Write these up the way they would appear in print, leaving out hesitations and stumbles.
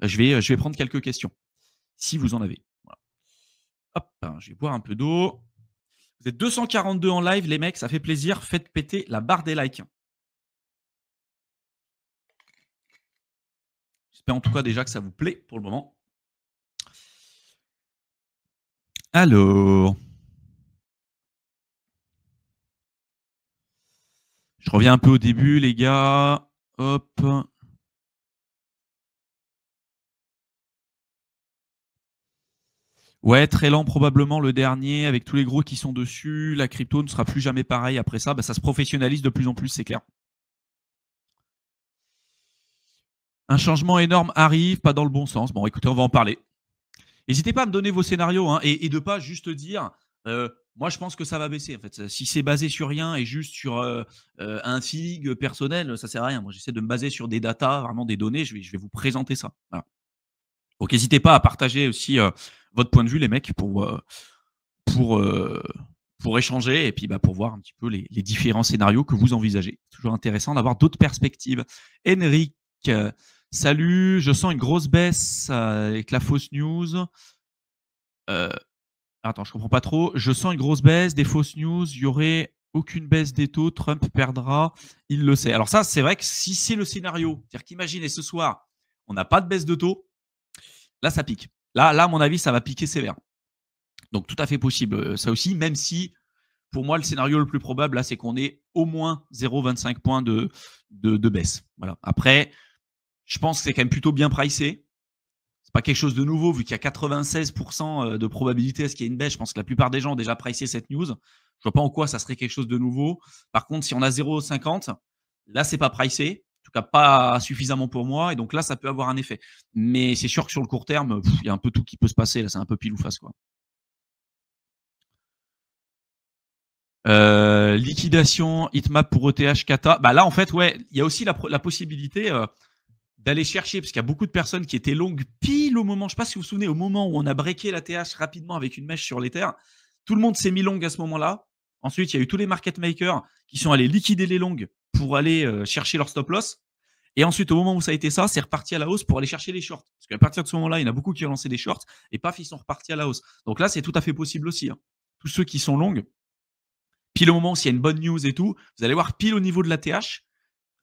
Je vais prendre quelques questions, si vous en avez. Voilà. Hop, je vais boire un peu d'eau. Vous êtes 242 en live, les mecs, ça fait plaisir. Faites péter la barre des likes. J'espère en tout cas déjà que ça vous plaît pour le moment. Alors, je reviens un peu au début, les gars. Hop. Ouais, très lent probablement le dernier, avec tous les gros qui sont dessus. La crypto ne sera plus jamais pareil après ça. Bah, ça se professionnalise de plus en plus, c'est clair. Un changement énorme arrive, pas dans le bon sens. Bon, écoutez, on va en parler. N'hésitez pas à me donner vos scénarios hein, et de ne pas juste dire moi, je pense que ça va baisser. En fait, si c'est basé sur rien et juste sur un feeling personnel, ça ne sert à rien. Moi, j'essaie de me baser sur des datas, vraiment des données. Je vais vous présenter ça. Voilà. Donc, n'hésitez pas à partager aussi votre point de vue, les mecs, pour, pour échanger et puis pour voir un petit peu les différents scénarios que vous envisagez. C'est toujours intéressant d'avoir d'autres perspectives. Henrik, salut, je sens une grosse baisse avec la fausse news. Attends, je comprends pas trop. Je sens une grosse baisse, des fausses news, il y aurait aucune baisse des taux, Trump perdra, il le sait. Alors ça, c'est vrai que si c'est le scénario, c'est-à-dire qu'imaginez ce soir, on n'a pas de baisse de taux, là, ça pique. Là, à mon avis, ça va piquer sévère. Donc tout à fait possible, ça aussi, même si pour moi, le scénario le plus probable, là, c'est qu'on ait au moins 0,25 points de baisse. Voilà. Après, je pense que c'est quand même plutôt bien pricé. C'est pas quelque chose de nouveau, vu qu'il y a 96% de probabilité à ce qu'il y ait une baisse. Je pense que la plupart des gens ont déjà pricé cette news. Je vois pas en quoi ça serait quelque chose de nouveau. Par contre, si on a 0,50, là, c'est pas pricé. En tout cas, pas suffisamment pour moi. Et donc là, ça peut avoir un effet. Mais c'est sûr que sur le court terme, il y a un peu tout qui peut se passer. Là, c'est un peu pile ou face, quoi. Liquidation, hitmap pour ETH, Kata. Bah là, en fait, ouais, il y a aussi la possibilité d'aller chercher, parce qu'il y a beaucoup de personnes qui étaient longues pile au moment, je ne sais pas si vous vous souvenez, au moment où on a breaké la TH rapidement avec une mèche sur l'Ether, tout le monde s'est mis long à ce moment-là. Ensuite, il y a eu tous les market makers qui sont allés liquider les longues pour aller chercher leur stop loss. Et ensuite, au moment où ça a été ça, c'est reparti à la hausse pour aller chercher les shorts. Parce qu'à partir de ce moment-là, il y en a beaucoup qui ont lancé des shorts et paf, ils sont repartis à la hausse. Donc là, c'est tout à fait possible aussi. Hein. Tous ceux qui sont longues, pile au moment où s'il y a une bonne news et tout, vous allez voir pile au niveau de la TH.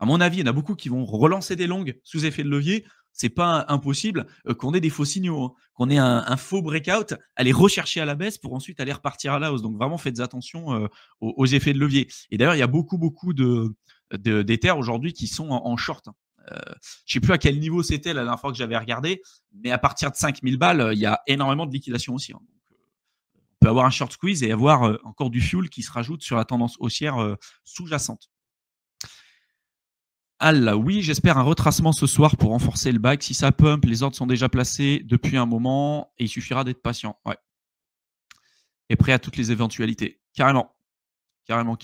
À mon avis, il y en a beaucoup qui vont relancer des longues sous effet de levier. C'est pas impossible qu'on ait des faux signaux, hein, qu'on ait un faux breakout, aller rechercher à la baisse pour ensuite aller repartir à la hausse. Donc vraiment, faites attention aux effets de levier. Et d'ailleurs, il y a beaucoup d'Ether aujourd'hui qui sont en short. Je ne sais plus à quel niveau c'était la dernière fois que j'avais regardé, mais à partir de 5000 balles, il y a énormément de liquidation aussi. Hein. Donc, on peut avoir un short squeeze et avoir encore du fuel qui se rajoute sur la tendance haussière sous-jacente. Al, oui, j'espère un retracement ce soir pour renforcer le bac. Si ça pump, les ordres sont déjà placés depuis un moment et il suffira d'être patient. Ouais. Et prêt à toutes les éventualités. Carrément. Carrément.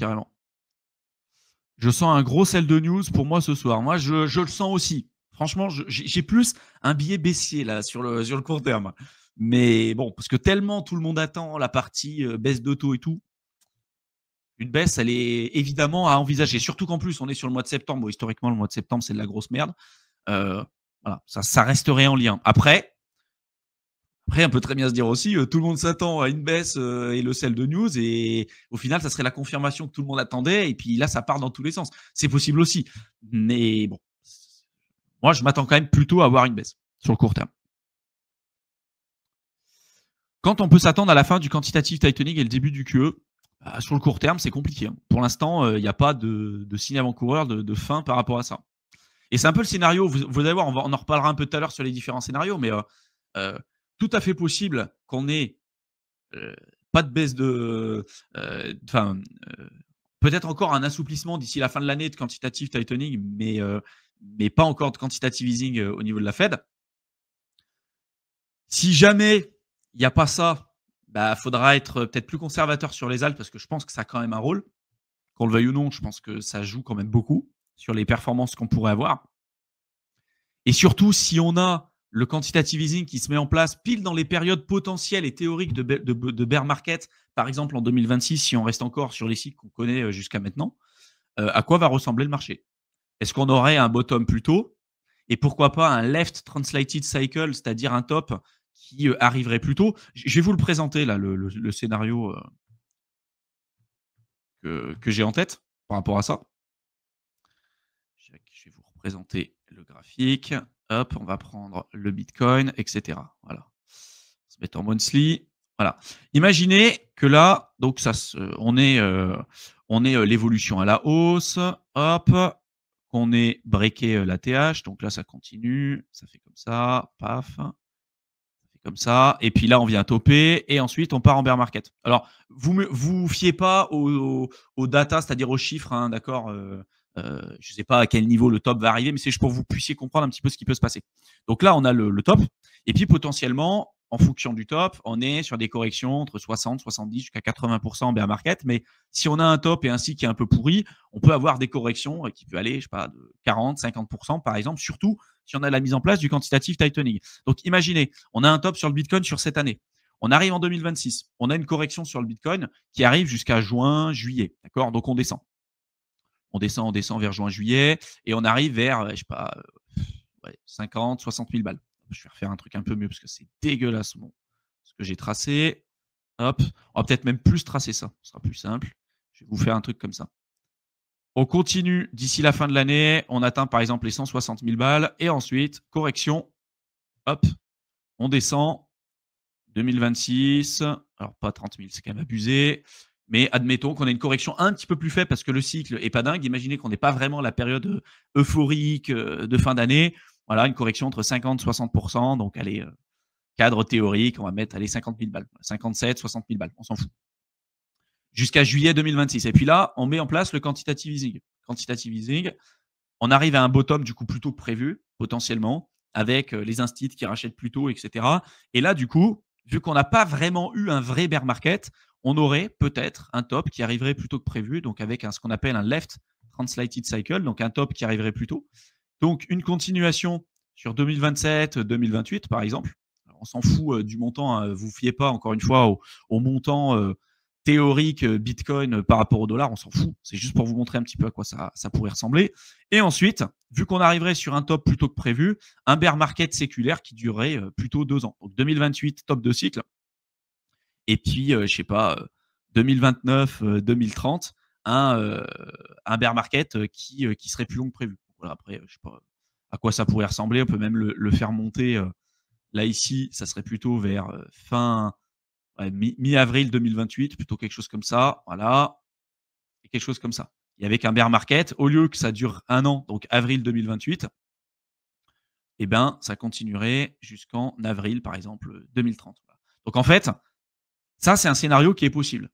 Je sens un gros sell de news pour moi ce soir. Moi, je le sens aussi. Franchement, j'ai plus un billet baissier là sur le court terme. Mais bon, parce que tellement tout le monde attend la partie baisse d'auto et tout, une baisse, elle est évidemment à envisager. Surtout qu'en plus, on est sur le mois de septembre. Bon, historiquement, le mois de septembre, c'est de la grosse merde. Voilà, ça resterait en lien. Après, on peut très bien se dire aussi, tout le monde s'attend à une baisse et le sell de news, et au final, ça serait la confirmation que tout le monde attendait, et puis là, ça part dans tous les sens. C'est possible aussi. Mais bon, moi, je m'attends quand même plutôt à avoir une baisse sur le court terme. Quand on peut s'attendre à la fin du quantitative tightening et le début du QE, sur le court terme, c'est compliqué. Hein. Pour l'instant, il n'y a pas de signe avant-coureur de fin par rapport à ça. Et c'est un peu le scénario, vous allez voir, on en reparlera un peu tout à l'heure sur les différents scénarios, mais tout à fait possible qu'on ait pas de baisse de... peut-être encore un assouplissement d'ici la fin de l'année de quantitative tightening, mais pas encore de quantitative easing au niveau de la Fed. Si jamais il n'y a pas ça, faudra être peut-être plus conservateur sur les alts parce que je pense que ça a quand même un rôle. Qu'on le veuille ou non, je pense que ça joue quand même beaucoup sur les performances qu'on pourrait avoir. Et surtout, si on a le quantitative easing qui se met en place pile dans les périodes potentielles et théoriques de bear market, par exemple en 2026, si on reste encore sur les cycles qu'on connaît jusqu'à maintenant, à quoi va ressembler le marché? Est-ce qu'on aurait un bottom plus tôt? et pourquoi pas un left translated cycle, c'est-à-dire un top qui arriverait plus tôt. Je vais vous le présenter là, le scénario que j'ai en tête par rapport à ça. Je vais vous représenter le graphique. Hop, on va prendre le Bitcoin, etc. Voilà. On va se mettre en monthly. Voilà. Imaginez que là, donc on est l'évolution à la hausse. Hop, qu'on ait breaké la TH. Donc là, ça continue. Ça fait comme ça. Paf. Ça fait comme ça. Et puis là, on vient toper. Et ensuite, on part en bear market. Alors, vous fiez pas aux data, c'est-à-dire aux chiffres, hein, d'accord. Je ne sais pas à quel niveau le top va arriver, mais c'est juste pour que vous puissiez comprendre un petit peu ce qui peut se passer. Donc là, on a le top. Et puis potentiellement, en fonction du top, on est sur des corrections entre 60, 70 jusqu'à 80% en bear market. Mais si on a un top et un cycle qui est un peu pourri, on peut avoir des corrections qui peuvent aller, je sais pas, de 40, 50% par exemple, surtout si on a la mise en place du quantitative tightening. Donc imaginez, on a un top sur le Bitcoin sur cette année. On arrive en 2026. On a une correction sur le Bitcoin qui arrive jusqu'à juin, juillet. D'accord? Donc on descend. On descend vers juin, juillet, et on arrive vers, je sais pas, 50, 60 000 balles. Je vais refaire un truc un peu mieux parce que c'est dégueulasse ce que j'ai tracé. Hop, on va peut-être même plus tracer ça, ce sera plus simple. Je vais vous faire un truc comme ça. On continue d'ici la fin de l'année, on atteint par exemple les 160 000 balles, et ensuite, correction, hop, on descend, 2026, alors pas 30 000, c'est quand même abusé, mais admettons qu'on ait une correction un petit peu plus faible parce que le cycle est pas dingue. Imaginez qu'on n'est pas vraiment la période euphorique de fin d'année. Voilà, une correction entre 50 et 60%. Donc, allez, cadre théorique, on va mettre 50 000 balles. 57, 60 000 balles, on s'en fout. Jusqu'à juillet 2026. Et puis là, on met en place le quantitative easing. Quantitative easing, on arrive à un bottom du coup plus tôt que prévu, potentiellement, avec les instituts qui rachètent plus tôt, etc. Et là, du coup, vu qu'on n'a pas vraiment eu un vrai bear market, on aurait peut-être un top qui arriverait plus tôt que prévu, donc avec ce qu'on appelle un left translated cycle, donc un top qui arriverait plus tôt. Donc une continuation sur 2027, 2028 par exemple. Alors, on s'en fout du montant, hein, vous ne fiez pas encore une fois au montant théorique Bitcoin par rapport au dollar, on s'en fout. C'est juste pour vous montrer un petit peu à quoi ça pourrait ressembler. Et ensuite, vu qu'on arriverait sur un top plus tôt que prévu, un bear market séculaire qui durerait plutôt 2 ans. Donc 2028, top de cycle. Et puis, je sais pas, 2029, 2030, un bear market qui serait plus long que prévu. Voilà, après, je sais pas à quoi ça pourrait ressembler. On peut même le faire monter. Là, ici, ça serait plutôt vers mi-avril 2028, plutôt quelque chose comme ça. Voilà, et quelque chose comme ça. Et avec un bear market, au lieu que ça dure 1 an, donc avril 2028, eh ben, ça continuerait jusqu'en avril, par exemple, 2030. Donc en fait, ça, c'est un scénario qui est possible.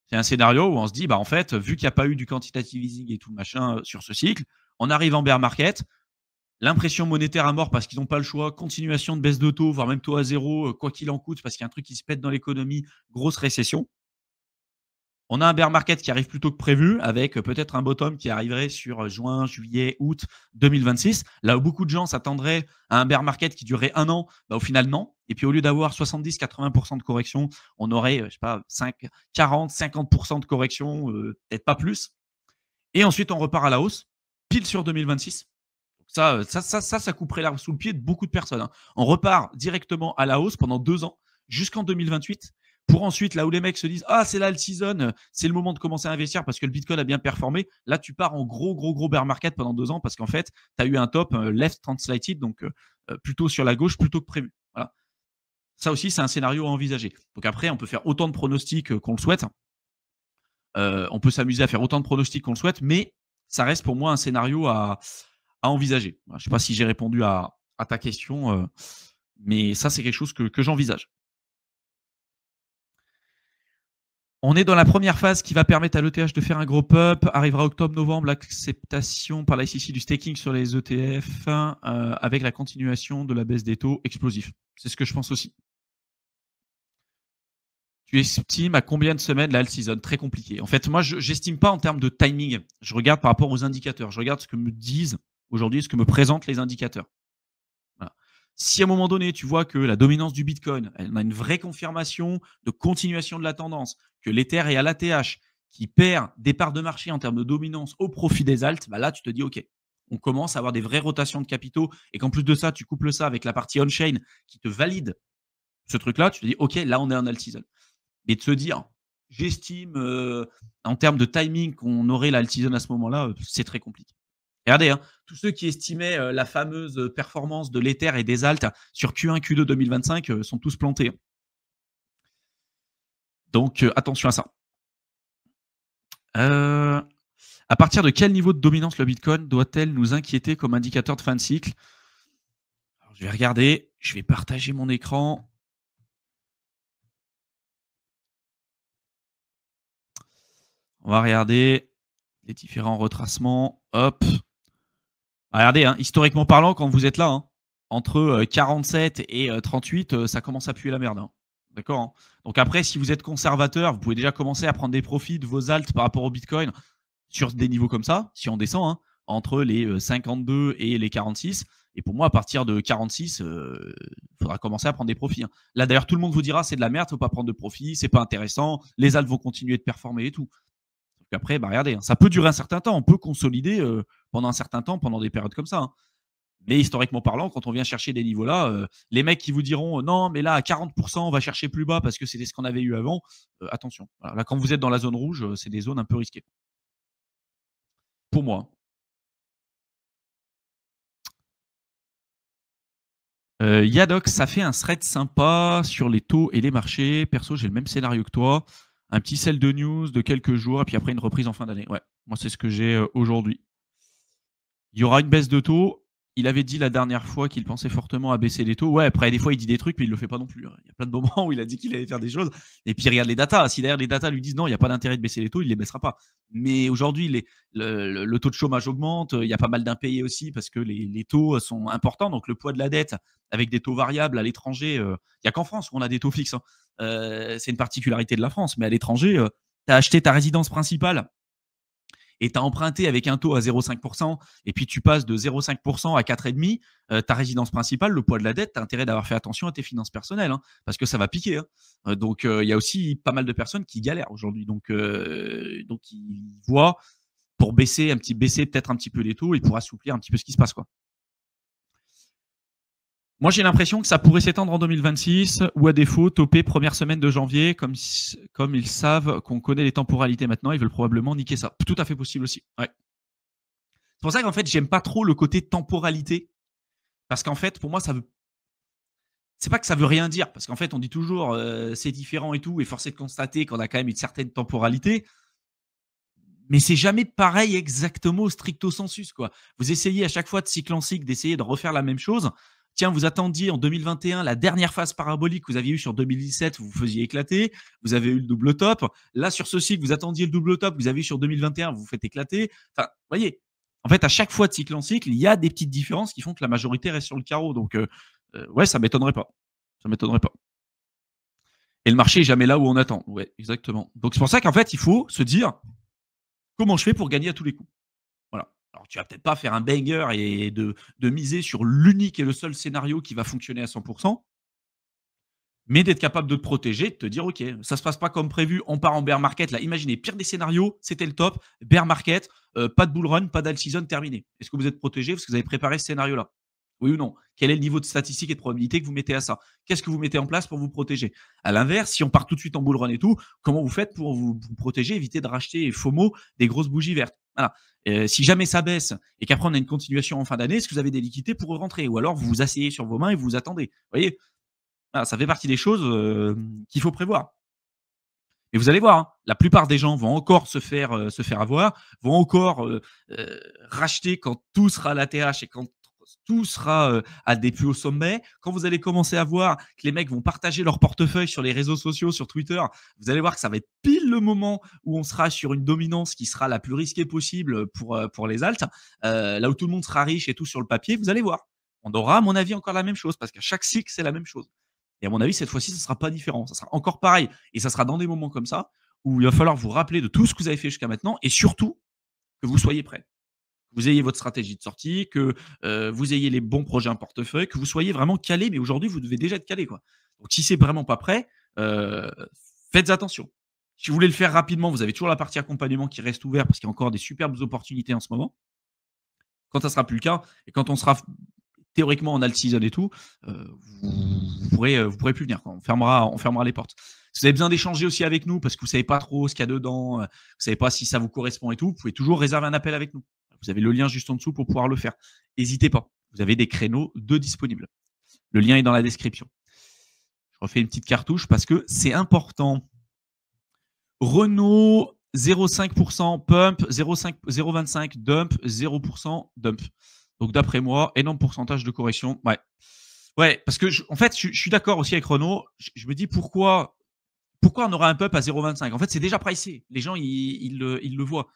C'est un scénario où on se dit, bah en fait, vu qu'il n'y a pas eu du quantitative easing et tout machin sur ce cycle, on arrive en bear market, l'impression monétaire à mort parce qu'ils n'ont pas le choix, continuation de baisse de taux, voire même taux à zéro, quoi qu'il en coûte, parce qu'il y a un truc qui se pète dans l'économie, grosse récession. On a un bear market qui arrive plus tôt que prévu, avec peut-être un bottom qui arriverait sur juin, juillet, août 2026. Là où beaucoup de gens s'attendraient à un bear market qui durerait 1 an, bah, au final, non. Et puis, au lieu d'avoir 70-80% de correction, on aurait, je sais pas, 40-50% de correction, peut-être pas plus. Et ensuite, on repart à la hausse, pile sur 2026. Ça couperait l'herbe sous le pied de beaucoup de personnes, hein. On repart directement à la hausse pendant 2 ans, jusqu'en 2028. Pour ensuite, là où les mecs se disent, ah, c'est là le season, c'est le moment de commencer à investir parce que le Bitcoin a bien performé. Là, tu pars en gros bear market pendant 2 ans parce qu'en fait, tu as eu un top left translated, donc plutôt sur la gauche, plutôt que prévu. Voilà. Ça aussi, c'est un scénario à envisager. Donc après, on peut faire autant de pronostics qu'on le souhaite. On peut s'amuser à faire autant de pronostics qu'on le souhaite, mais ça reste pour moi un scénario à envisager. Je ne sais pas si j'ai répondu à ta question, mais ça, c'est quelque chose que j'envisage. On est dans la première phase qui va permettre à l'ETH de faire un gros pump. Arrivera octobre-novembre l'acceptation par la SEC du staking sur les ETF avec la continuation de la baisse des taux explosifs. C'est ce que je pense aussi. Tu estimes à combien de semaines la alt season? Très compliqué. En fait, moi, je n'estime pas en termes de timing. Je regarde par rapport aux indicateurs. Je regarde ce que me disent aujourd'hui, ce que me présentent les indicateurs. Voilà. Si à un moment donné, tu vois que la dominance du Bitcoin, elle a une vraie confirmation de continuation de la tendance, que l'Ether est à l'ATH, qui perd des parts de marché en termes de dominance au profit des alts, bah là, tu te dis, OK, on commence à avoir des vraies rotations de capitaux et qu'en plus de ça, tu couples ça avec la partie on-chain qui te valide ce truc-là, tu te dis: «OK, là, on est en alt season». Mais de se dire: «J'estime, en termes de timing qu'on aurait la alt season à ce moment-là», c'est très compliqué. Regardez, hein, tous ceux qui estimaient, la fameuse, performance de l'Ether et des alts sur Q1, Q2 2025, sont tous plantés, hein. Donc, attention à ça. Heu, à partir de quel niveau de dominance le Bitcoin doit-elle nous inquiéter comme indicateur de fin de cycle? Alors je vais regarder, je vais partager mon écran. On va regarder les différents retracements. Hop. Regardez, hein, historiquement parlant, quand vous êtes là, hein, entre 47 et 38, ça commence à puer la merde, hein. D'accord, hein. Donc après, si vous êtes conservateur, vous pouvez déjà commencer à prendre des profits de vos alts par rapport au Bitcoin sur des niveaux comme ça, si on descend, hein, entre les 52 et les 46. Et pour moi, à partir de 46, il faudra commencer à prendre des profits, hein. Là, d'ailleurs, tout le monde vous dira c'est de la merde, faut pas prendre de profit, c'est pas intéressant, les alts vont continuer de performer et tout. Donc après, bah regardez, hein, ça peut durer un certain temps, on peut consolider pendant un certain temps, pendant des périodes comme ça, hein. Mais historiquement parlant, quand on vient chercher des niveaux là, les mecs qui vous diront non, mais là à 40%, on va chercher plus bas parce que c'était ce qu'on avait eu avant. Attention. Voilà, là, quand vous êtes dans la zone rouge, c'est des zones un peu risquées. Pour moi. Yadox, ça fait un thread sympa sur les taux et les marchés. Perso, j'ai le même scénario que toi. Un petit sell de news de quelques jours et puis après une reprise en fin d'année. Ouais, moi c'est ce que j'ai aujourd'hui. Il y aura une baisse de taux. Il avait dit la dernière fois qu'il pensait fortement à baisser les taux. Ouais, après, des fois, il dit des trucs, mais il ne le fait pas non plus, hein. Il y a plein de moments où il a dit qu'il allait faire des choses. Et puis, regarde les datas. Si derrière les datas lui disent non, il n'y a pas d'intérêt de baisser les taux, il ne les baissera pas. Mais aujourd'hui, le taux de chômage augmente. Il y a pas mal d'impayés aussi parce que les taux sont importants. Donc, le poids de la dette avec des taux variables à l'étranger, il n'y a qu'en France où on a des taux fixes, hein. C'est une particularité de la France. Mais à l'étranger, tu as acheté ta résidence principale et tu as emprunté avec un taux à 0,5% et puis tu passes de 0,5% à 4,5%, ta résidence principale, le poids de la dette, tu as intérêt d'avoir fait attention à tes finances personnelles, hein, parce que ça va piquer, hein. Donc, il y a aussi pas mal de personnes qui galèrent aujourd'hui. Donc ils voient pour baisser peut-être un petit peu les taux et pour assouplir un petit peu ce qui se passe, quoi. Moi, j'ai l'impression que ça pourrait s'étendre en 2026 ou à défaut, toper première semaine de janvier, comme ils savent qu'on connaît les temporalités maintenant, ils veulent probablement niquer ça. Tout à fait possible aussi. Ouais. C'est pour ça qu'en fait, j'aime pas trop le côté temporalité. Parce qu'en fait, pour moi, ça veut. C'est pas que ça veut rien dire, parce qu'en fait, on dit toujours c'est différent et tout, et force est de constater qu'on a quand même une certaine temporalité, mais c'est jamais pareil exactement au stricto sensus, quoi. Vous essayez à chaque fois de cycle en cycle d'essayer de refaire la même chose. Tiens, vous attendiez en 2021 la dernière phase parabolique que vous aviez eue sur 2017, vous vous faisiez éclater. Vous avez eu le double top. Là, sur ce cycle, vous attendiez le double top que vous avez eu sur 2021, vous vous faites éclater. Enfin, vous voyez, en fait, à chaque fois de cycle en cycle, il y a des petites différences qui font que la majorité reste sur le carreau. Donc, ouais, ça m'étonnerait pas. Ça m'étonnerait pas. Et le marché est jamais là où on attend. Ouais, exactement. Donc, c'est pour ça qu'en fait, il faut se dire comment je fais pour gagner à tous les coups. Voilà. Alors, tu vas peut-être pas faire un banger et de miser sur l'unique et le seul scénario qui va fonctionner à 100%, mais d'être capable de te protéger, de te dire ok, ça se passe pas comme prévu, on part en bear market. Là, imaginez, pire des scénarios, c'était le top, bear market, pas de bull run, pas d'alt season, terminé. Est-ce que vous êtes protégé parce que vous avez préparé ce scénario-là? Oui ou non? Quel est le niveau de statistique et de probabilité que vous mettez à ça? Qu'est-ce que vous mettez en place pour vous protéger? À l'inverse, si on part tout de suite en bull run et tout, comment vous faites pour vous protéger, éviter de racheter FOMO des grosses bougies vertes? Voilà. Si jamais ça baisse et qu'après on a une continuation en fin d'année, est-ce que vous avez des liquidités pour rentrer? Ou alors vous vous asseyez sur vos mains et vous vous attendez? Vous voyez? Voilà, ça fait partie des choses qu'il faut prévoir. Et vous allez voir, hein, la plupart des gens vont encore se faire avoir, vont encore racheter quand tout sera à la TH et quand tout sera à des plus hauts sommets. Quand vous allez commencer à voir que les mecs vont partager leur portefeuille sur les réseaux sociaux, sur Twitter, vous allez voir que ça va être pile le moment où on sera sur une dominance qui sera la plus risquée possible pour les alts, là où tout le monde sera riche et tout sur le papier. Vous allez voir. On aura, à mon avis, encore la même chose parce qu'à chaque cycle, c'est la même chose. Et à mon avis, cette fois-ci, ça ne sera pas différent. Ça sera encore pareil. Et ça sera dans des moments comme ça où il va falloir vous rappeler de tout ce que vous avez fait jusqu'à maintenant et surtout que vous soyez prêts. Que vous ayez votre stratégie de sortie, que vous ayez les bons projets en portefeuille, que vous soyez vraiment calé. Mais aujourd'hui, vous devez déjà être calé, quoi. Donc, si c'est vraiment pas prêt, faites attention. Si vous voulez le faire rapidement, vous avez toujours la partie accompagnement qui reste ouverte parce qu'il y a encore des superbes opportunités en ce moment. Quand ça sera plus le cas et quand on sera théoriquement en alt season et tout, vous pourrez plus venir. On fermera les portes. Si vous avez besoin d'échanger aussi avec nous parce que vous savez pas trop ce qu'il y a dedans, vous savez pas si ça vous correspond et tout, vous pouvez toujours réserver un appel avec nous. Vous avez le lien juste en dessous pour pouvoir le faire. N'hésitez pas. Vous avez des créneaux de disponibles. Le lien est dans la description. Je refais une petite cartouche parce que c'est important. Renault, 0,5% pump, 0,25 dump, 0% dump. Donc d'après moi, énorme pourcentage de correction. Ouais, parce que en fait, je suis d'accord aussi avec Renault. Je me dis pourquoi on aura un pump à 0,25. En fait, c'est déjà pricé. Les gens, ils le voient.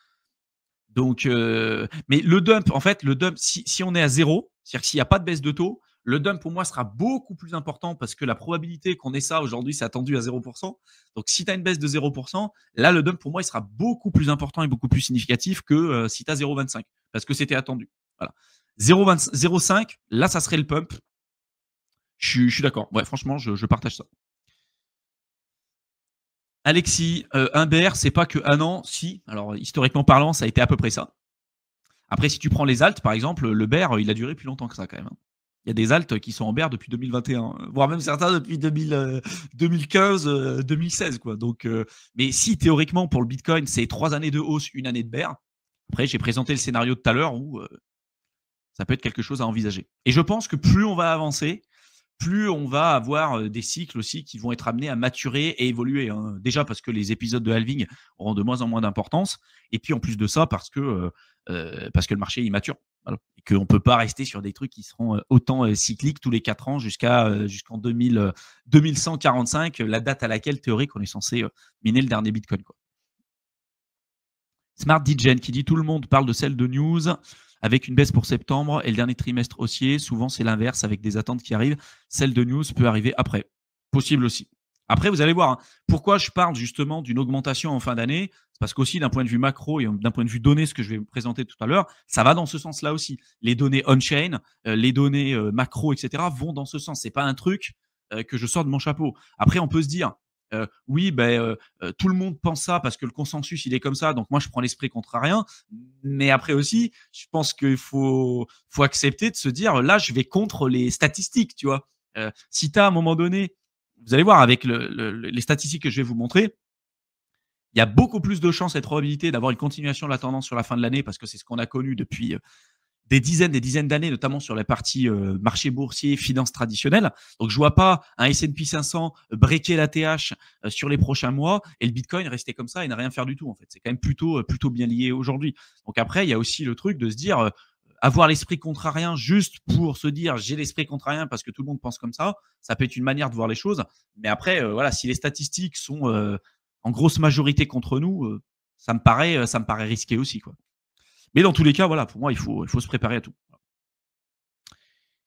Donc, mais le dump, en fait, si on est à 0, c'est-à-dire que s'il n'y a pas de baisse de taux, le dump pour moi sera beaucoup plus important parce que la probabilité qu'on ait ça aujourd'hui, c'est attendu à 0%. Donc, si tu as une baisse de 0%, là, le dump pour moi, il sera beaucoup plus important et beaucoup plus significatif que si tu as 0,25 parce que c'était attendu. Voilà. 0,5, là, ça serait le pump. Je suis d'accord. Ouais, franchement, je partage ça. Alexis, un BR, c'est pas que un an, si. Alors, historiquement parlant, ça a été à peu près ça. Après, si tu prends les alts, par exemple, le bear, il a duré plus longtemps que ça quand même. Il y a des alts qui sont en bear depuis 2021, voire même certains depuis 2015, 2016. Quoi. Donc, mais si théoriquement, pour le Bitcoin, c'est 3 années de hausse, 1 année de bear, après, j'ai présenté le scénario de tout à l'heure où ça peut être quelque chose à envisager. Et je pense que plus on va avancer, plus on va avoir des cycles aussi qui vont être amenés à maturer et évoluer. Hein. Déjà parce que les épisodes de halving auront de moins en moins d'importance. Et puis en plus de ça, parce que le marché est mature. Voilà. Et qu'on ne peut pas rester sur des trucs qui seront autant cycliques tous les 4 ans jusqu'en 2145, la date à laquelle théorique on est censé miner le dernier Bitcoin. Quoi. Smart DJen qui dit tout le monde parle de celle de news avec une baisse pour septembre et le dernier trimestre haussier. Souvent, c'est l'inverse avec des attentes qui arrivent. Celle de news peut arriver après. Possible aussi. Après, vous allez voir, hein, pourquoi je parle justement d'une augmentation en fin d'année. C'est parce qu'aussi, d'un point de vue macro et d'un point de vue données, ce que je vais vous présenter tout à l'heure, ça va dans ce sens-là aussi. Les données on-chain, les données macro, etc., vont dans ce sens. Ce n'est pas un truc que je sors de mon chapeau. Après, on peut se dire, oui, tout le monde pense ça parce que le consensus, il est comme ça. Donc, moi, je prends l'esprit contrarien. Mais après aussi, je pense qu'il faut accepter de se dire, là, je vais contre les statistiques, tu vois. Si tu as à un moment donné, vous allez voir avec les statistiques que je vais vous montrer, il y a beaucoup plus de chances et de probabilité d'avoir une continuation de la tendance sur la fin de l'année parce que c'est ce qu'on a connu depuis des dizaines d'années, notamment sur la partie marché boursier, finance traditionnelle. Donc, je vois pas un S&P 500 breaker la TH sur les prochains mois et le Bitcoin rester comme ça et ne rien faire du tout. En fait, c'est quand même plutôt bien lié aujourd'hui. Donc après, il y a aussi le truc de se dire avoir l'esprit contrarien juste pour se dire j'ai l'esprit contrarien parce que tout le monde pense comme ça. Ça peut être une manière de voir les choses. Mais après, voilà, si les statistiques sont en grosse majorité contre nous, ça me paraît risqué aussi, quoi. Mais dans tous les cas, voilà, pour moi, il faut se préparer à tout.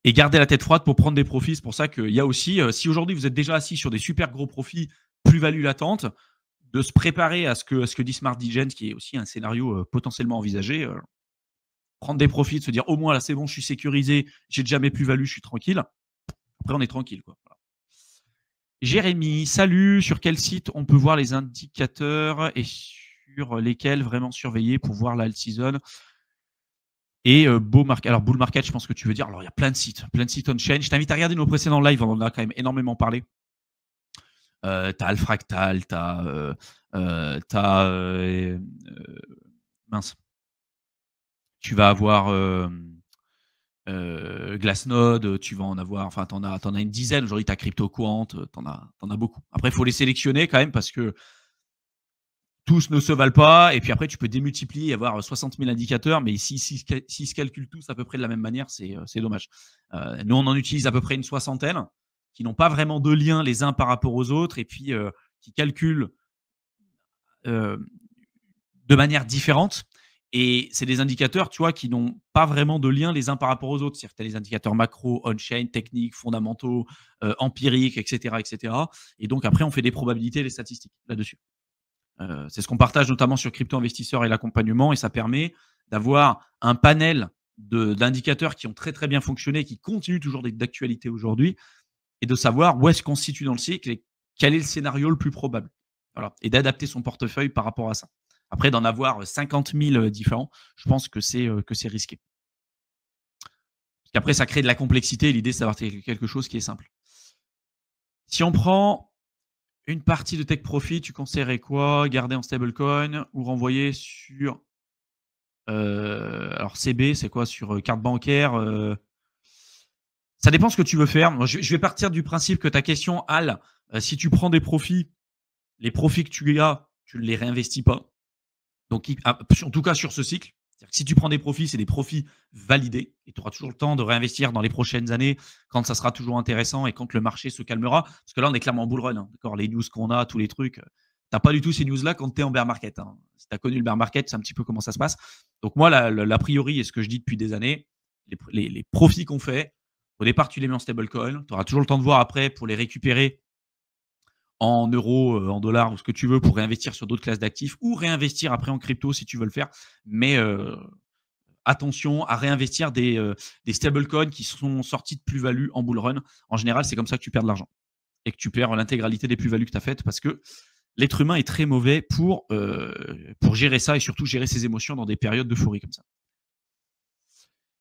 Et garder la tête froide pour prendre des profits. C'est pour ça qu'il y a aussi, si aujourd'hui vous êtes déjà assis sur des super gros profits, plus-value latente, de se préparer à ce que dit Smart Digen, qui est aussi un scénario potentiellement envisagé. Prendre des profits, de se dire au moins là c'est bon, je suis sécurisé, j'ai déjà mes plus-values, je suis tranquille. Après, on est tranquille, quoi. Voilà. Jérémy, salut. Sur quel site on peut voir les indicateurs et sur lesquels vraiment surveiller pour voir la alt season? Et bull market. Alors, bull market, je pense que tu veux dire. Alors, il y a plein de sites on-chain. Je t'invite à regarder nos précédents lives, on en a quand même énormément parlé. T'as Alfractal, mince. Tu vas avoir Glassnode, tu vas en avoir, enfin, t'en as une dizaine. Aujourd'hui, t'as CryptoQuant, t'en as beaucoup. Après, il faut les sélectionner quand même parce que tous ne se valent pas. Et puis après, tu peux démultiplier et avoir 60 000 indicateurs. Mais s'ils se calculent tous à peu près de la même manière, c'est dommage. Nous, on en utilise à peu près une soixantaine qui n'ont pas vraiment de lien les uns par rapport aux autres et puis qui calculent de manière différente. Et c'est des indicateurs, tu vois, qui n'ont pas vraiment de lien les uns par rapport aux autres. C'est-à-dire que tu as les indicateurs macro, on-chain, techniques, fondamentaux, empiriques, etc., etc. Et donc, après, on fait des probabilités et des statistiques là-dessus. C'est ce qu'on partage notamment sur Crypto Investisseur et l'accompagnement. Et ça permet d'avoir un panel d'indicateurs qui ont très, très bien fonctionné, qui continuent toujours d'actualité aujourd'hui, et de savoir où est-ce qu'on se situe dans le cycle et quel est le scénario le plus probable. Voilà. Et d'adapter son portefeuille par rapport à ça. Après, d'en avoir 50 000 différents, je pense que c'est risqué. Qu'après, ça crée de la complexité. L'idée, c'est d'avoir quelque chose qui est simple. Si on prend une partie de take profit, tu conseillerais quoi? Garder en stablecoin ou renvoyer sur alors CB, c'est quoi? Sur carte bancaire? Ça dépend ce que tu veux faire. Moi, je vais partir du principe que ta question, Al, si tu prends des profits, les profits que tu as, tu ne les réinvestis pas. Donc, en tout cas sur ce cycle. C'est-à-dire que si tu prends des profits, c'est des profits validés et tu auras toujours le temps de réinvestir dans les prochaines années quand ça sera toujours intéressant et quand le marché se calmera. Parce que là, on est clairement en bull run. Hein, d'accord, les news qu'on a, tous les trucs, tu n'as pas du tout ces news-là quand tu es en bear market. Hein. Si tu as connu le bear market, c'est un petit peu comment ça se passe. Donc, moi, l'a priori, et ce que je dis depuis des années, les profits qu'on fait, au départ, tu les mets en stablecoin. Tu auras toujours le temps de voir après pour les récupérer en euros, en dollars ou ce que tu veux pour réinvestir sur d'autres classes d'actifs ou réinvestir après en crypto si tu veux le faire. Mais attention à réinvestir des stablecoins qui sont sortis de plus-value en bull run. En général, c'est comme ça que tu perds de l'argent et que tu perds l'intégralité des plus-values que tu as faites parce que l'être humain est très mauvais pour gérer ça et surtout gérer ses émotions dans des périodes d'euphorie comme ça.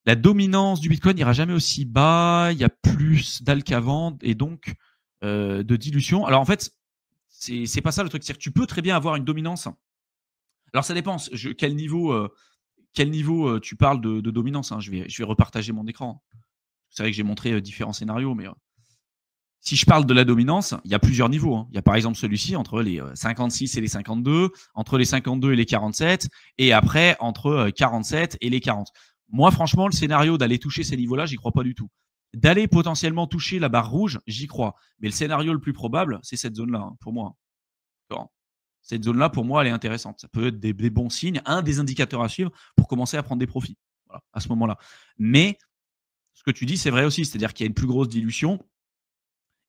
La dominance du Bitcoin n'ira jamais aussi bas, il y a plus d'al qu'avant et donc de dilution. Alors en fait, c'est pas ça le truc. C'est-à-dire que tu peux très bien avoir une dominance. Alors ça dépend. Quel niveau tu parles de dominance, hein. Je vais repartager mon écran. C'est vrai que j'ai montré différents scénarios, mais si je parle de la dominance, il y a plusieurs niveaux. Hein. Il y a par exemple celui-ci entre les 56 et les 52, entre les 52 et les 47, et après entre 47 et les 40. Moi, franchement, le scénario d'aller toucher ces niveaux-là, j'y crois pas du tout. D'aller potentiellement toucher la barre rouge, j'y crois. Mais le scénario le plus probable, c'est cette zone-là, hein, pour moi. D'accord. Cette zone-là, pour moi, elle est intéressante. Ça peut être des bons signes, un des indicateurs à suivre pour commencer à prendre des profits voilà, à ce moment-là. Mais ce que tu dis, c'est vrai aussi. C'est-à-dire qu'il y a une plus grosse dilution.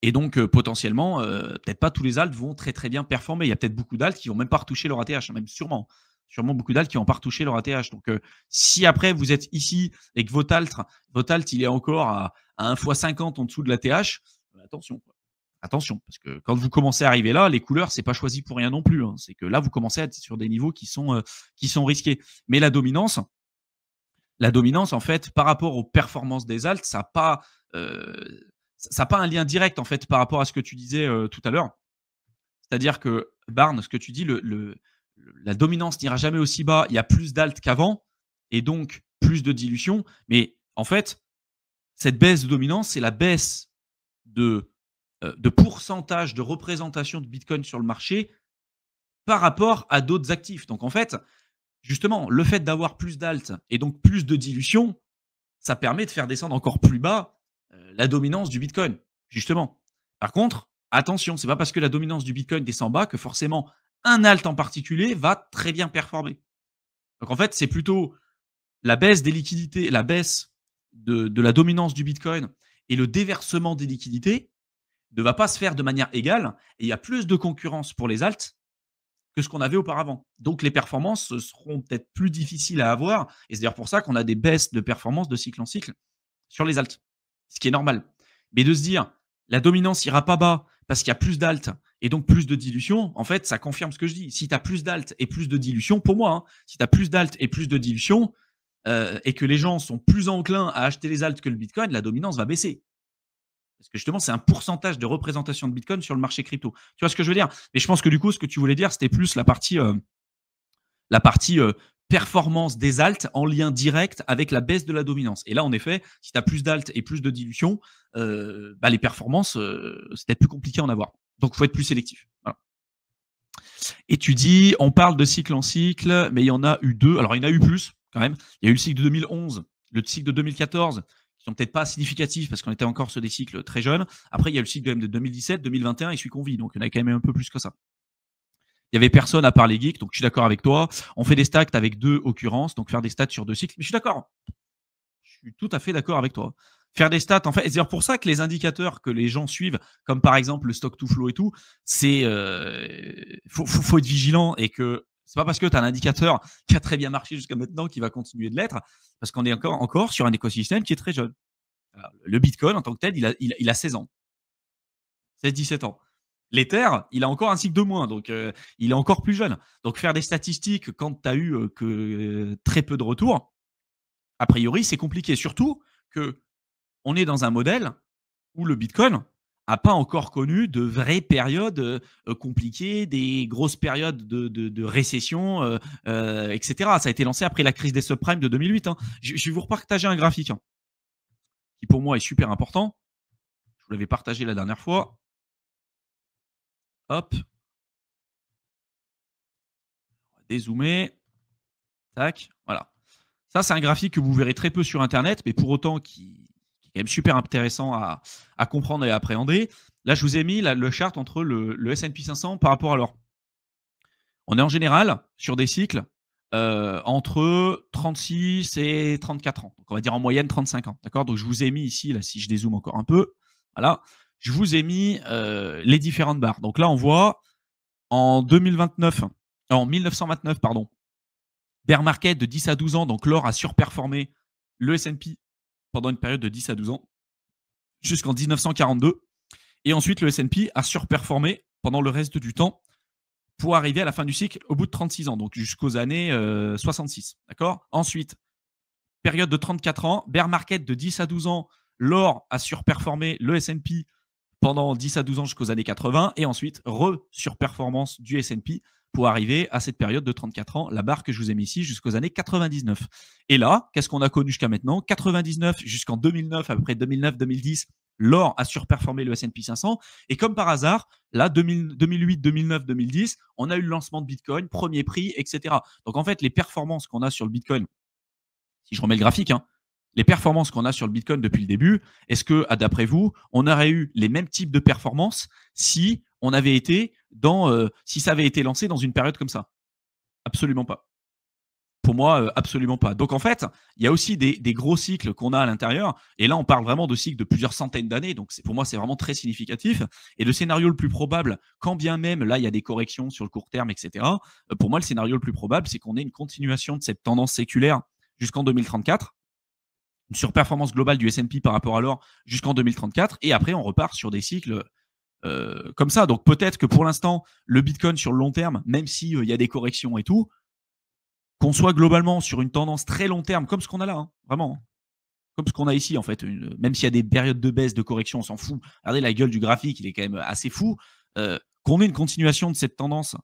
Et donc, potentiellement, peut-être pas tous les alts vont très, très bien performer. Il y a peut-être beaucoup d'alts qui vont même pas retoucher leur ATH, même sûrement. Sûrement beaucoup d'alts qui vont pas retoucher leur ATH. Donc, si après vous êtes ici et que votre alt, il est encore à 1 x 50 en dessous de l'ATH, attention. Attention, parce que quand vous commencez à arriver là, les couleurs, c'est pas choisi pour rien non plus. Hein. C'est que là, vous commencez à être sur des niveaux qui sont risqués. Mais la dominance, en fait, par rapport aux performances des alts, ça n'a pas un lien direct en fait par rapport à ce que tu disais tout à l'heure. C'est-à-dire que Barn, ce que tu dis, la dominance n'ira jamais aussi bas. Il y a plus d'alt qu'avant et donc plus de dilution. Mais en fait, cette baisse de dominance, c'est la baisse de pourcentage de représentation de Bitcoin sur le marché par rapport à d'autres actifs. Donc en fait, justement, le fait d'avoir plus d'alt et donc plus de dilution, ça permet de faire descendre encore plus bas la dominance du Bitcoin, justement. Par contre, attention, c'est pas parce que la dominance du Bitcoin descend bas que forcément un alt en particulier va très bien performer. Donc en fait, c'est plutôt la baisse des liquidités, la baisse de la dominance du Bitcoin et le déversement des liquidités ne va pas se faire de manière égale et il y a plus de concurrence pour les alts que ce qu'on avait auparavant. Donc les performances seront peut-être plus difficiles à avoir et c'est d'ailleurs pour ça qu'on a des baisses de performance de cycle en cycle sur les alts, ce qui est normal. Mais de se dire la dominance ira pas bas parce qu'il y a plus d'alt et donc plus de dilution, en fait, ça confirme ce que je dis. Si tu as plus d'alt et plus de dilution, pour moi, hein, si tu as plus d'alt et plus de dilution et que les gens sont plus enclins à acheter les alts que le Bitcoin, la dominance va baisser. Parce que justement, c'est un pourcentage de représentation de Bitcoin sur le marché crypto. Tu vois ce que je veux dire? Mais je pense que du coup, ce que tu voulais dire, c'était plus la partie performance des alts en lien direct avec la baisse de la dominance. Et là, en effet, si tu as plus d'alt et plus de dilution, les performances, c'est peut-être plus compliqué à en avoir. Donc, il faut être plus sélectif. Voilà. Et tu dis, on parle de cycle en cycle, mais il y en a eu deux. Alors, il y en a eu plus quand même. Il y a eu le cycle de 2011, le cycle de 2014, qui sont peut-être pas significatifs parce qu'on était encore sur des cycles très jeunes. Après, il y a le cycle de 2017, 2021 et celui qu'on vit. Donc, il y en a quand même un peu plus que ça. Il y avait personne à part les geeks, donc je suis d'accord avec toi. On fait des stats avec 2 occurrences, donc faire des stats sur 2 cycles. Mais je suis d'accord. Je suis tout à fait d'accord avec toi. Faire des stats, en fait, c'est d'ailleurs pour ça que les indicateurs que les gens suivent, comme par exemple le stock to flow et tout, c'est faut être vigilant et que c'est pas parce que tu as un indicateur qui a très bien marché jusqu'à maintenant qu'il va continuer de l'être, parce qu'on est encore sur un écosystème qui est très jeune. Alors, le Bitcoin, en tant que tel, il a 16 ans. 16-17 ans. L'Ether, il a encore un cycle de moins, donc il est encore plus jeune. Donc faire des statistiques quand tu as eu que très peu de retours, a priori, c'est compliqué. Surtout que on est dans un modèle où le Bitcoin n'a pas encore connu de vraies périodes compliquées, des grosses périodes de récession, etc. Ça a été lancé après la crise des subprimes de 2008. Hein. Je vais vous repartager un graphique hein, qui pour moi est super important. Je vous l'avais partagé la dernière fois. Hop. Dézoomer. Tac. Voilà. Ça, c'est un graphique que vous verrez très peu sur Internet, mais pour autant qui est quand même super intéressant à comprendre et à appréhender. Là, je vous ai mis le chart entre le S&P 500 par rapport à l'or. On est en général sur des cycles entre 36 et 34 ans. Donc, on va dire en moyenne 35 ans. D'accord. Donc, je vous ai mis ici, là, si je dézoome encore un peu, voilà, je vous ai mis les différentes barres. Donc là, on voit en 1929, pardon, bear market de 10 à 12 ans, donc l'or a surperformé le S&P pendant une période de 10 à 12 ans jusqu'en 1942. Et ensuite, le S&P a surperformé pendant le reste du temps pour arriver à la fin du cycle au bout de 36 ans, donc jusqu'aux années 66. D'accord. Ensuite, période de 34 ans, bear market de 10 à 12 ans, l'or a surperformé le S&P pendant 10 à 12 ans jusqu'aux années 80. Et ensuite, surperformance du S&P pour arriver à cette période de 34 ans, la barre que je vous ai mis ici, jusqu'aux années 99. Et là, qu'est-ce qu'on a connu jusqu'à maintenant? 99 jusqu'en 2009, à peu près 2009-2010, l'or a surperformé le S&P 500. Et comme par hasard, là, 2008, 2009, 2010, on a eu le lancement de Bitcoin, premier prix, etc. Donc en fait, les performances qu'on a sur le Bitcoin, si je remets le graphique, hein, les performances qu'on a sur le Bitcoin depuis le début, est-ce que, d'après vous, on aurait eu les mêmes types de performances si on avait été si ça avait été lancé dans une période comme ça? Absolument pas. Pour moi, absolument pas. Donc en fait, il y a aussi des gros cycles qu'on a à l'intérieur. Et là, on parle vraiment de cycles de plusieurs centaines d'années. Donc pour moi, c'est vraiment très significatif. Et le scénario le plus probable, quand bien même là, il y a des corrections sur le court terme, etc. Pour moi, le scénario le plus probable, c'est qu'on ait une continuation de cette tendance séculaire jusqu'en 2034. Une surperformance globale du S&P par rapport à l'or jusqu'en 2034. Et après, on repart sur des cycles comme ça. Donc peut-être que pour l'instant, le Bitcoin sur le long terme, même s'il y a des corrections et tout, qu'on soit globalement sur une tendance très long terme, comme ce qu'on a là, hein, vraiment, hein, comme ce qu'on a ici en fait, même s'il y a des périodes de baisse, de correction, on s'en fout. Regardez la gueule du graphique, il est quand même assez fou. Qu'on ait une continuation de cette tendance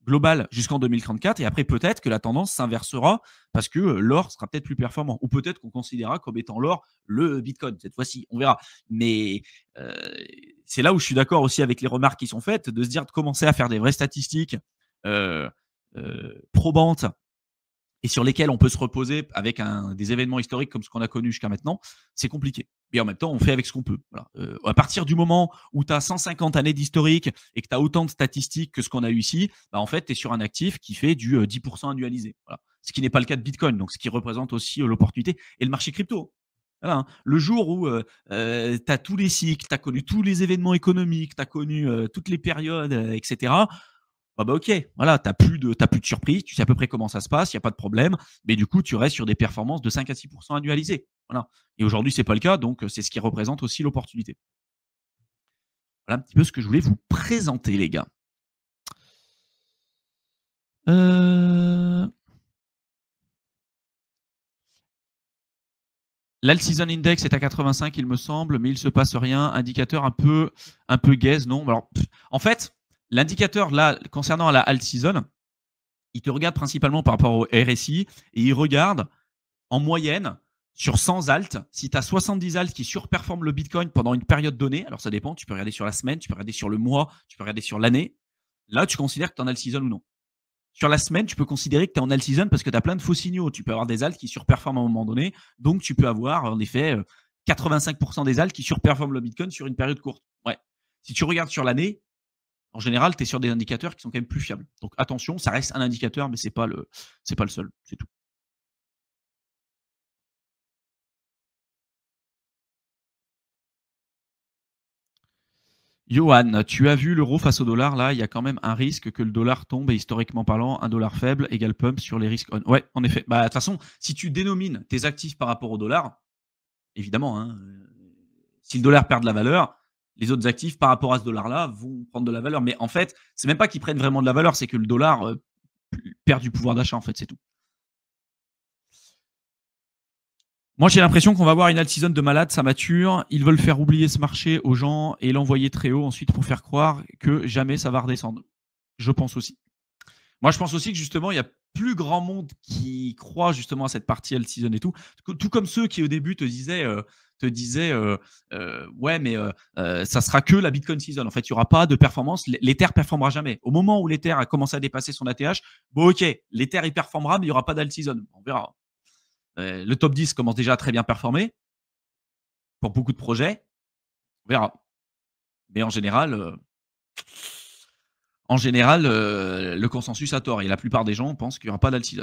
globale jusqu'en 2034 et après peut-être que la tendance s'inversera parce que l'or sera peut-être plus performant ou peut-être qu'on considérera comme étant l'or le Bitcoin cette fois-ci, on verra. Mais c'est là où je suis d'accord aussi avec les remarques qui sont faites, de se dire de commencer à faire des vraies statistiques probantes et sur lesquels on peut se reposer avec des événements historiques comme ce qu'on a connu jusqu'à maintenant, c'est compliqué. Et en même temps, on fait avec ce qu'on peut. Voilà. À partir du moment où tu as 150 années d'historique et que tu as autant de statistiques que ce qu'on a eu ici, bah en fait, tu es sur un actif qui fait du 10% annualisé. Voilà. Ce qui n'est pas le cas de Bitcoin, donc ce qui représente aussi l'opportunité. Et le marché crypto. Voilà, hein. Le jour où tu as tous les cycles, tu as connu tous les événements économiques, tu as connu toutes les périodes, etc., bah ok, voilà, t'as plus de surprise, tu sais à peu près comment ça se passe, il n'y a pas de problème, mais du coup, tu restes sur des performances de 5 à 6% annualisées. Voilà. Et aujourd'hui, c'est pas le cas, donc c'est ce qui représente aussi l'opportunité. Voilà un petit peu ce que je voulais vous présenter, les gars. L'alt season index est à 85, il me semble, mais il se passe rien. Indicateur un peu gaze, non. Alors, en fait, l'indicateur là concernant la alt season, il te regarde principalement par rapport au RSI et il regarde en moyenne sur 100 alts, si tu as 70 alts qui surperforment le Bitcoin pendant une période donnée, alors ça dépend, tu peux regarder sur la semaine, tu peux regarder sur le mois, tu peux regarder sur l'année, là tu considères que tu es en alt season ou non. Sur la semaine, tu peux considérer que tu es en alt season parce que tu as plein de faux signaux. Tu peux avoir des alts qui surperforment à un moment donné, donc tu peux avoir en effet 85% des alts qui surperforment le Bitcoin sur une période courte. Ouais. Si tu regardes sur l'année, en général, tu es sur des indicateurs qui sont quand même plus fiables. Donc attention, ça reste un indicateur, mais c'est pas le seul, c'est tout. Johan, tu as vu l'euro face au dollar, là, il y a quand même un risque que le dollar tombe et historiquement parlant, un dollar faible égale pump sur les risques on. Ouais, en effet. Bah, de toute façon, si tu dénomines tes actifs par rapport au dollar, évidemment, hein, si le dollar perd de la valeur, les autres actifs par rapport à ce dollar-là vont prendre de la valeur. Mais en fait, c'est même pas qu'ils prennent vraiment de la valeur, c'est que le dollar perd du pouvoir d'achat, en fait, c'est tout. Moi, j'ai l'impression qu'on va avoir une alt-season de malade, ça mature. Ils veulent faire oublier ce marché aux gens et l'envoyer très haut ensuite pour faire croire que jamais ça va redescendre. Je pense aussi. Moi, je pense aussi que justement, il y a plus grand monde qui croit justement à cette partie alt-season et tout. Tout comme ceux qui au début te disaient ouais, mais ça sera que la Bitcoin season. En fait, il n'y aura pas de performance. L'Ether ne performera jamais. Au moment où l'Ether a commencé à dépasser son ATH, bon, ok, l'Ether il performera, mais il n'y aura pas d'alt-season. On verra. Le top 10 commence déjà à très bien performer pour beaucoup de projets. On verra. Mais en général, le consensus a tort. Et la plupart des gens pensent qu'il n'y aura pas d'alt-season.